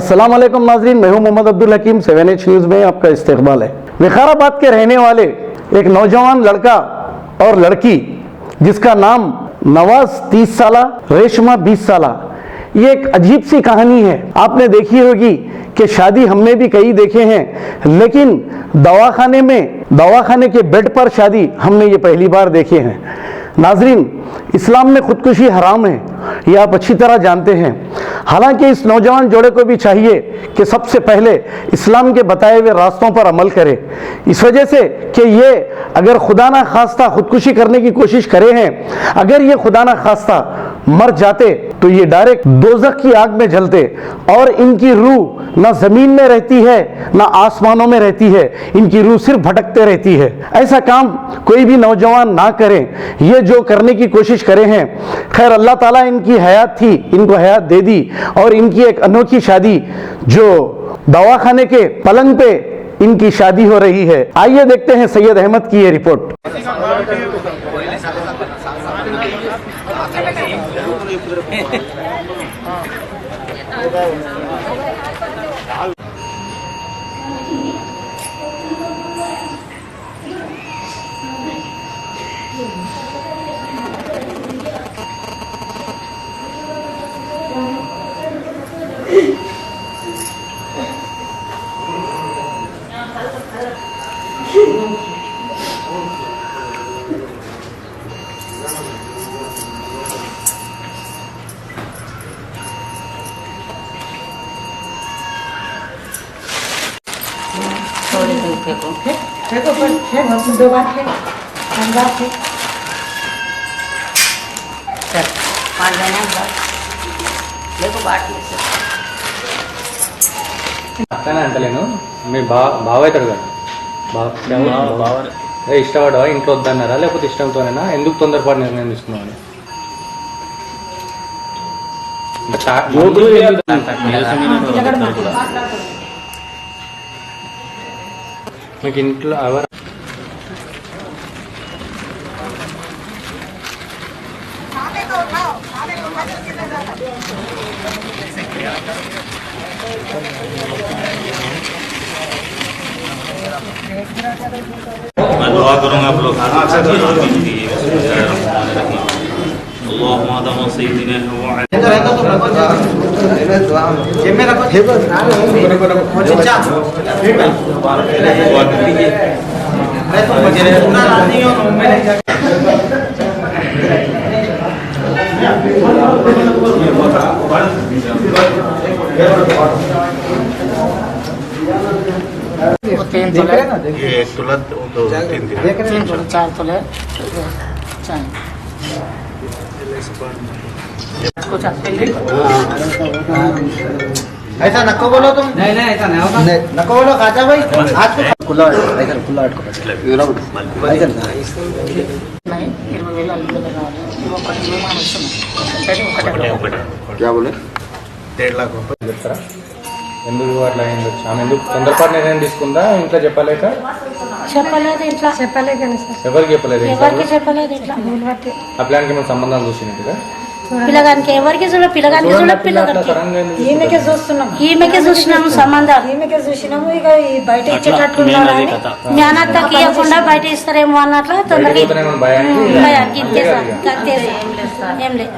अस्सलाम वालेकुम नाज़रीन, मैं हूं मोहम्मद अब्दुल हकीम। 7H न्यूज़ में आपका इस्तकबाल है। विकाराबाद के रहने वाले एक नौजवान लड़का और लड़की जिसका नाम नवाज 30 साला, रेशमा 20 साला, ये एक अजीब सी कहानी है। आपने देखी होगी कि शादी हमने भी कई देखे हैं, लेकिन दवाखाने के बेड पर शादी हमने ये पहली बार देखे हैं। नाजरीन, इस्लाम में खुदकुशी हराम है, ये आप अच्छी तरह जानते हैं। हालांकि इस नौजवान जोड़े को भी चाहिए कि सबसे पहले इस्लाम के बताए हुए रास्तों पर अमल करे, इस वजह से कि ये अगर खुदा ना खास्ता खुदकुशी करने की कोशिश करे हैं, अगर ये खुदा ना खास्ता मर जाते तो ये डायरेक्ट दोज़ख की आग में जलते और इनकी रूह ना जमीन में रहती है ना आसमानों में रहती है, इनकी रूह सिर्फ भटकते रहती है। ऐसा काम कोई भी नौजवान ना करें, ये जो करने की कोशिश करे हैं। खैर, अल्लाह ताला इनकी हयात थी, इनको हयात दे दी और इनकी एक अनोखी शादी जो दवाखाने के पलंग पे इनकी शादी हो रही है। आइए देखते हैं सैयद अहमद की ये रिपोर्ट। फेंको पर दो बार फेंक, 5 बार फेंक, चल 5 जाने बार देखो बाट में से అట్లనే అంటలేను. మీ బావ అవుతాడు కదా, ఇష్టపడ్డా ఇంట్లో వద్దన్నారా లేకపోతే ఇష్టంతోనేనా? ఎందుకు తొందరపాటు నిర్ణయం తీసుకున్నావు? మీకు ఇంట్లో ఎవరు मैं दुआ करूँगा आप लोग ये 1 तोला तो 3 तोला 4 तोले ऐसा नको बोलो तुम। नहीं ऐसा नहीं होगा। नको बोलो खाजा भाई, आज को खुला अटको क्या बोले? 1.5 लाख చెప్తారా? ఎందుకు అట్లా అయింది? ఆమె ఎందుకు తొందరపాటు నిర్ణయం తీసుకుందా? ఇంట్లో చెప్పలేక చెప్పలేదు, ఇట్లా చెప్పలేదు ఎవరికి చెప్పలేదు? ఎవరికి చెప్పలేదు. ఇట్లా ఆ ప్లాన్కి మేము సంబంధం చూసినట్టుగా పిల్లగానికి ఎవరికి పిల్లగానికి ఈమెకే చూసినాము సంబంధాలు, ఈమెకే చూసినాము. ఇక బయట ఇచ్చేటట్లు జ్ఞానత్తకి ఇవ్వకుండా బయట ఇస్తారేమో అన్నట్లు తొందరగా భయానికి ఏం లేదు.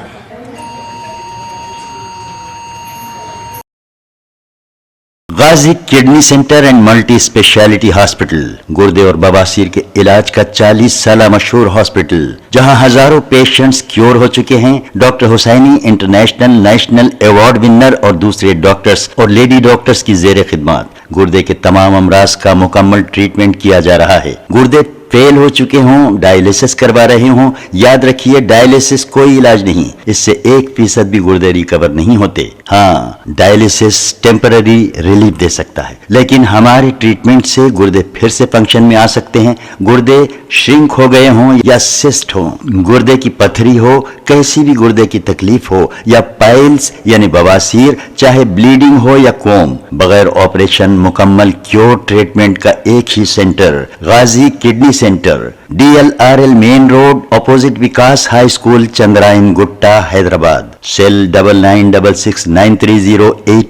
Ghazi kidney centre and multi speciality hospital गुर्दे और बवासीर के इलाज का 40 साल मशहूर हॉस्पिटल, जहां हजारों पेशेंट्स क्योर हो चुके हैं। Doctor Husaini international national award winner और दूसरे डॉक्टर्स और लेडी डॉक्टर्स की जेर खिदमत गुर्दे के तमाम अमराज का मुकम्मल ट्रीटमेंट किया जा रहा है। गुर्दे फेल हो चुके हों, डायलिसिस करवा रहे हों, याद रखिए डायलिसिस कोई इलाज नहीं, इससे 1% भी गुर्दे रिकवर नहीं होते। हाँ, डायलिसिस टेम्पररी रिलीफ दे सकता है, लेकिन हमारे ट्रीटमेंट से गुर्दे फिर से फंक्शन में आ सकते हैं। गुर्दे श्रिंक हो गए हों या सिस्ट हो, गुर्दे की पथरी हो, कैसी भी गुर्दे की तकलीफ हो या पाइल्स यानी बवासीर, चाहे ब्लीडिंग हो या कोम, बगैर ऑपरेशन मुकम्मल क्योर ट्रीटमेंट का एक ही centre, Ghazi kidney centre, DLRL main road opposite Vikas high school, Chandrayan Gutta, Hyderabad. Cell 99669308